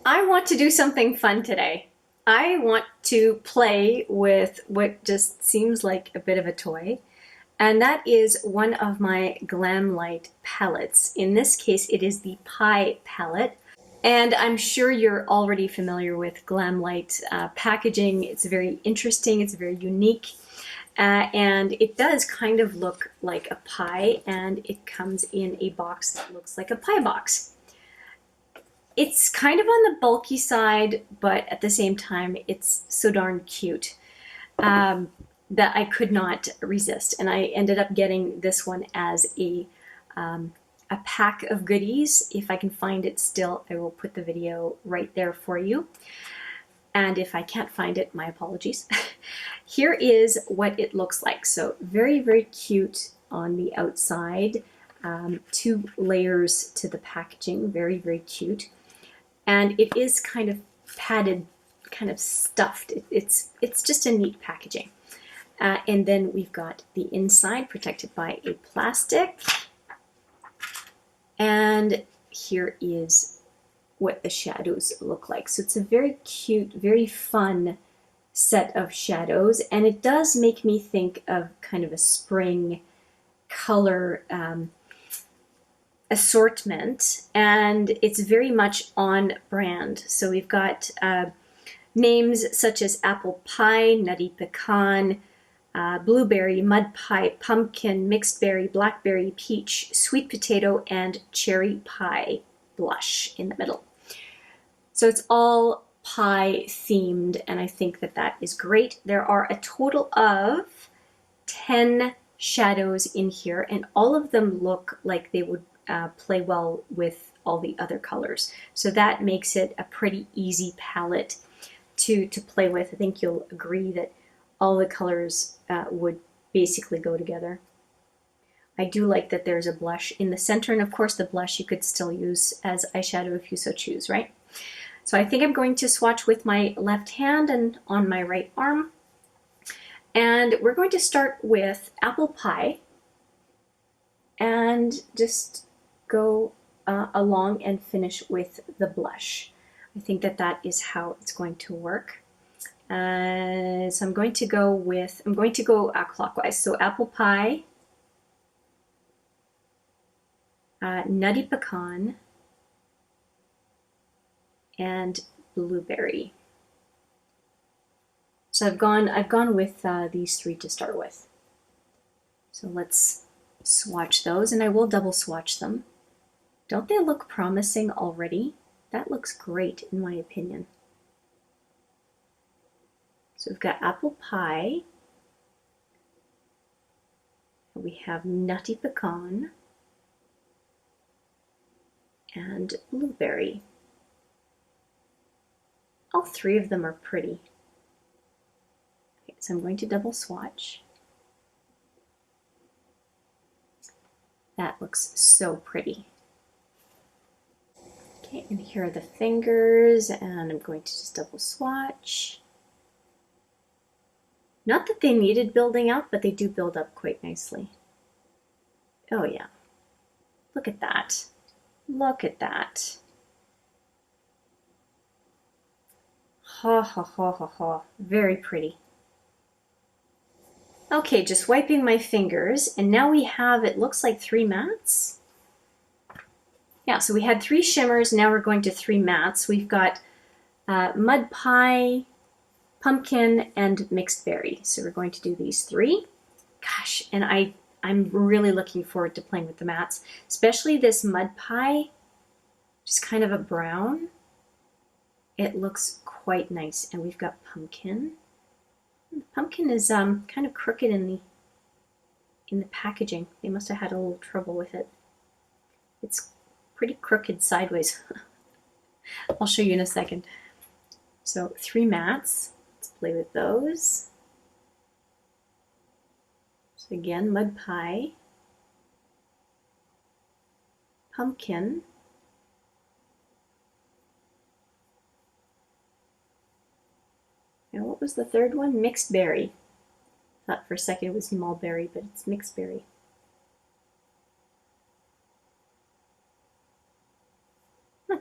I want to do something fun today. I want to play with what just seems like a bit of a toy, and that is one of my Glamlite palettes. In this case, it is the Pie palette, and I'm sure you're already familiar with Glamlite packaging. It's very interesting, it's very unique, and it does kind of look like a pie, and it comes in a box that looks like a pie box. It's kind of on the bulky side, but at the same time, it's so darn cute that I could not resist. And I ended up getting this one as a pack of goodies. If I can find it still, I will put the video right there for you. And if I can't find it, my apologies. Here is what it looks like. So very, very cute on the outside. 2 layers to the packaging, very, very cute. And it is kind of padded, kind of stuffed. It's just a neat packaging. And then we've got the inside protected by a plastic. And here is what the shadows look like. So it's a very cute, very fun set of shadows. And it does make me think of kind of a spring color assortment, and it's very much on brand. So we've got names such as apple pie, nutty pecan, blueberry, mud pie, pumpkin, mixed berry, blackberry, peach, sweet potato, and cherry pie blush in the middle. So it's all pie themed, and I think that that is great. There are a total of 10 shadows in here, and all of them look like they would play well with all the other colors. So that makes it a pretty easy palette to play with. I think you'll agree that all the colors would basically go together. I do like that there's a blush in the center, and of course the blush you could still use as eyeshadow if you so choose, right? So I think I'm going to swatch with my left hand and on my right arm. And we're going to start with apple pie and just go along and finish with the blush. I think that that is how it's going to work. So I'm going to go clockwise. So apple pie, nutty pecan, and blueberry. So I've gone with these 3 to start with. So let's swatch those, and I will double swatch them. Don't they look promising already? That looks great in my opinion. So we've got apple pie, we have nutty pecan, and blueberry. All 3 of them are pretty. Okay, so I'm going to double swatch. That looks so pretty. Okay, and here are the fingers, and I'm going to just double swatch. Not that they needed building out, but they do build up quite nicely. Oh yeah, look at that. Look at that. Ha ha ha ha ha, very pretty. Okay, just wiping my fingers, and now we have, it looks like 3 mattes. Yeah, so we had 3 shimmers, now we're going to 3 mattes. We've got mud pie, pumpkin, and mixed berry. So we're going to do these 3. Gosh, and I'm really looking forward to playing with the mattes, especially this mud pie, just kind of a brown. It looks quite nice, and we've got pumpkin. The pumpkin is kind of crooked in the packaging. They must have had a little trouble with it. It's pretty crooked sideways. I'll show you in a second. So 3 mattes. Let's play with those. So again, mud pie, pumpkin, and what was the third one? Mixed berry. Thought for a second it was mulberry, but it's mixed berry.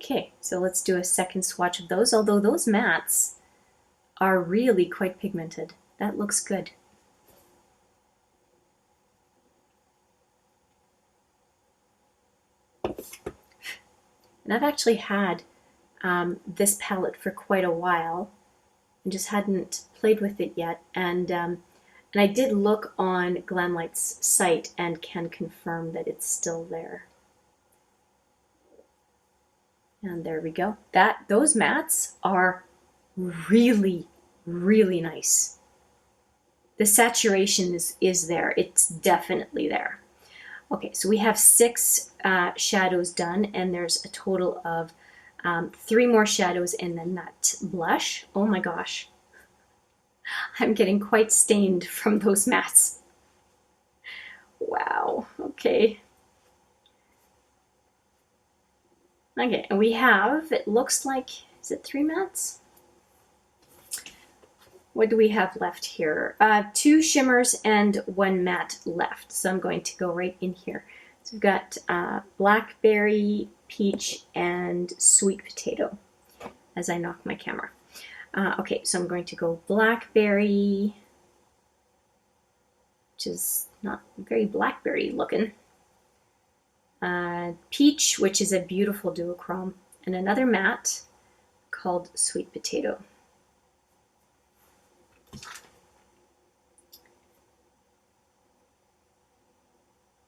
Okay, so let's do a second swatch of those, although those mattes are really quite pigmented. That looks good. And I've actually had this palette for quite a while and just hadn't played with it yet. And I did look on Glamlite's site and can confirm that it's still there. And there we go. Those mattes are really, really nice. The saturation is there. It's definitely there. Okay, so we have 6 shadows done, and there's a total of 3 more shadows and then that blush. Oh my gosh. I'm getting quite stained from those mattes. Wow, okay. Okay, and we have, it looks like, is it 3 mattes? What do we have left here? 2 shimmers and 1 matte left. So I'm going to go right in here. So we've got blackberry, peach, and sweet potato as I knock my camera. Okay, so I'm going to go blackberry, which is not very blackberry looking. Peach, which is a beautiful duochrome, and another matte called sweet potato.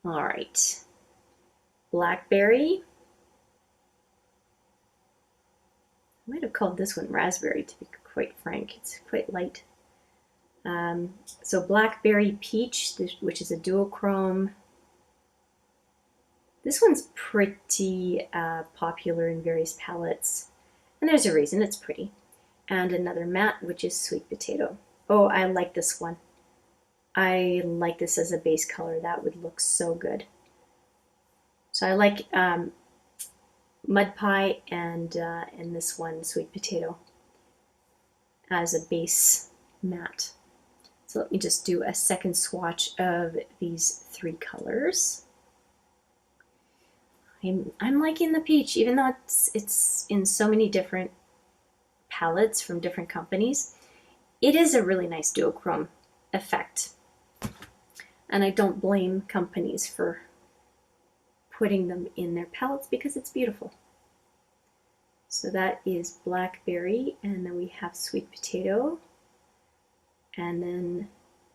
All right, blackberry. I might have called this one raspberry, to be quite frank. It's quite light. So blackberry peach, which is a duochrome. This one's pretty popular in various palettes, and there's a reason, it's pretty. And another matte, which is sweet potato. Oh, I like this one. I like this as a base color. That would look so good. So I like mud pie and this one, sweet potato, as a base matte. So let me just do a second swatch of these 3 colors. I'm liking the peach, even though it's in so many different palettes from different companies. It is a really nice duochrome effect. And I don't blame companies for putting them in their palettes because it's beautiful. So that is blackberry, and then we have sweet potato, and then,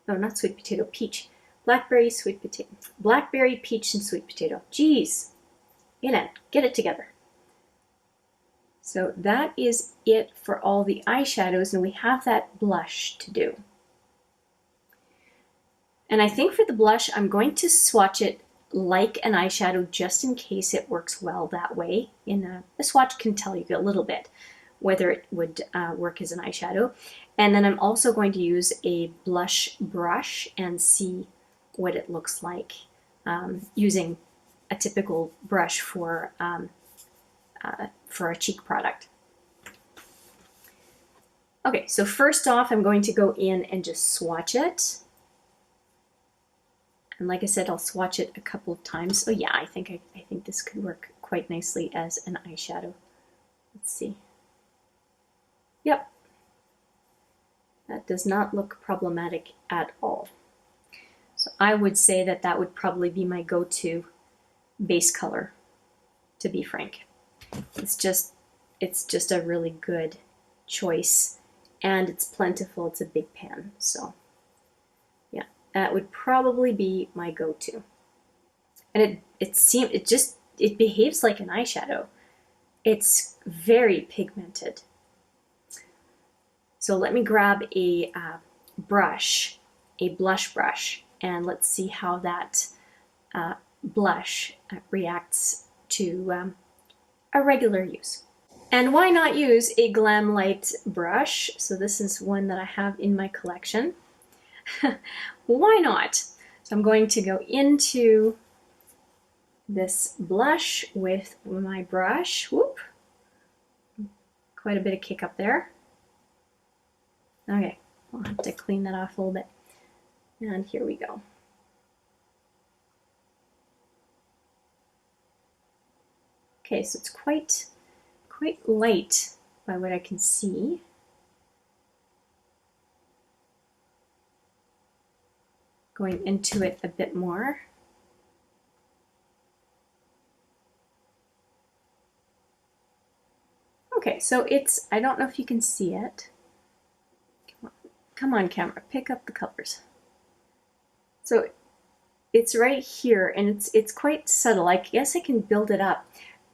no, not sweet potato, peach. Blackberry, sweet potato. Blackberry, peach, and sweet potato. Jeez, Hélène, get it together. So that is it for all the eyeshadows, and we have that blush to do. And I think for the blush, I'm going to swatch it like an eyeshadow just in case it works well that way. A swatch can tell you a little bit whether it would work as an eyeshadow. And then I'm also going to use a blush brush and see what it looks like using a typical brush for a cheek product. Okay, so first off, I'm going to go in and just swatch it. And like I said, I'll swatch it a couple of times. Oh yeah, I think this could work quite nicely as an eyeshadow. Let's see. Yep. That does not look problematic at all. So I would say that that would probably be my go-to base color, to be frank. It's just a really good choice, and it's plentiful. It's a big pan, so yeah, that would probably be my go-to. And it behaves like an eyeshadow. It's very pigmented. So let me grab a brush, a blush brush, and let's see how that blush reacts to a regular use. And why not use a Glamlite brush? So this is one that I have in my collection. Why not? So I'm going to go into this blush with my brush. Whoop! Quite a bit of kick up there. Okay, I'll have to clean that off a little bit. And here we go. Okay, so it's quite quite light by what I can see. Going into it a bit more. Okay, so it's, I don't know if you can see it. Come on camera, pick up the colors. So it's right here, and it's quite subtle. I guess I can build it up,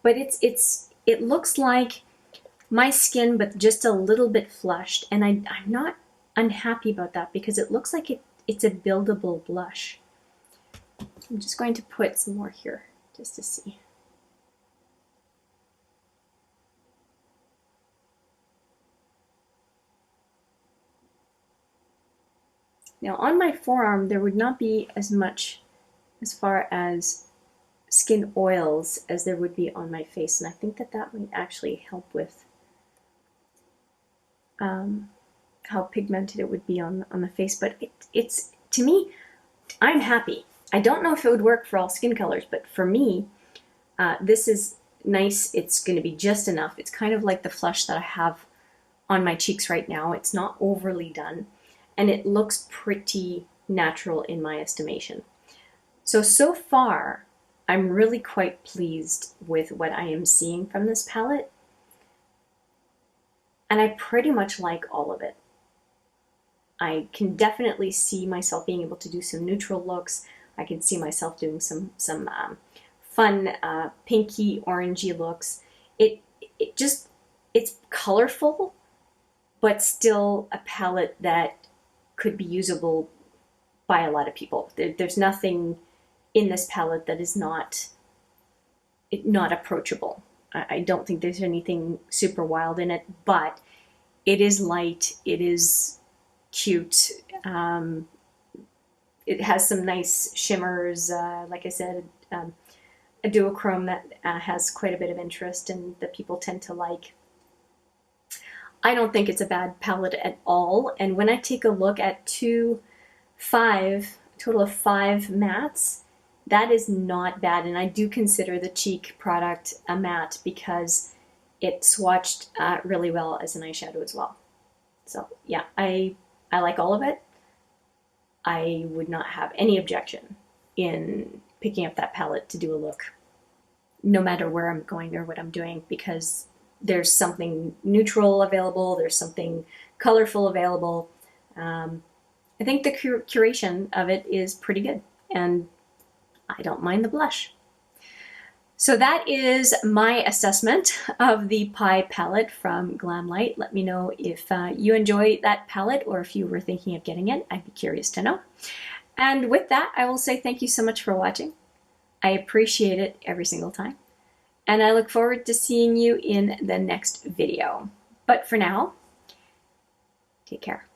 but it looks like my skin, but just a little bit flushed, and I'm not unhappy about that because it looks like it's a buildable blush. I'm just going to put some more here just to see. Now on my forearm, there would not be as much as far as skin oils as there would be on my face, and I think that that might actually help with how pigmented it would be on the face. But it's, to me, I'm happy. I don't know if it would work for all skin colors, but for me, this is nice. It's going to be just enough. It's kind of like the flush that I have on my cheeks right now. It's not overly done, and it looks pretty natural in my estimation. So far, I'm really quite pleased with what I am seeing from this palette, and I pretty much like all of it. I can definitely see myself being able to do some neutral looks. I can see myself doing some fun pinky orangey looks. It's colorful, but still a palette that could be usable by a lot of people. There's nothing in this palette that is not approachable. I don't think there's anything super wild in it, but it is light, it is cute, it has some nice shimmers, like I said, a duochrome that has quite a bit of interest and that people tend to like. I don't think it's a bad palette at all, and when I take a look at total of 5 mattes, that is not bad, and I do consider the cheek product a matte because it swatched really well as an eyeshadow as well. So yeah, I like all of it. I would not have any objection in picking up that palette to do a look, no matter where I'm going or what I'm doing, because there's something neutral available, there's something colorful available. I think the curation of it is pretty good, and I don't mind the blush. So that is my assessment of the Pie palette from Glamlite. Let me know if you enjoy that palette or if you were thinking of getting it. I'd be curious to know. And with that, I will say thank you so much for watching. I appreciate it every single time. And I look forward to seeing you in the next video. But for now, take care.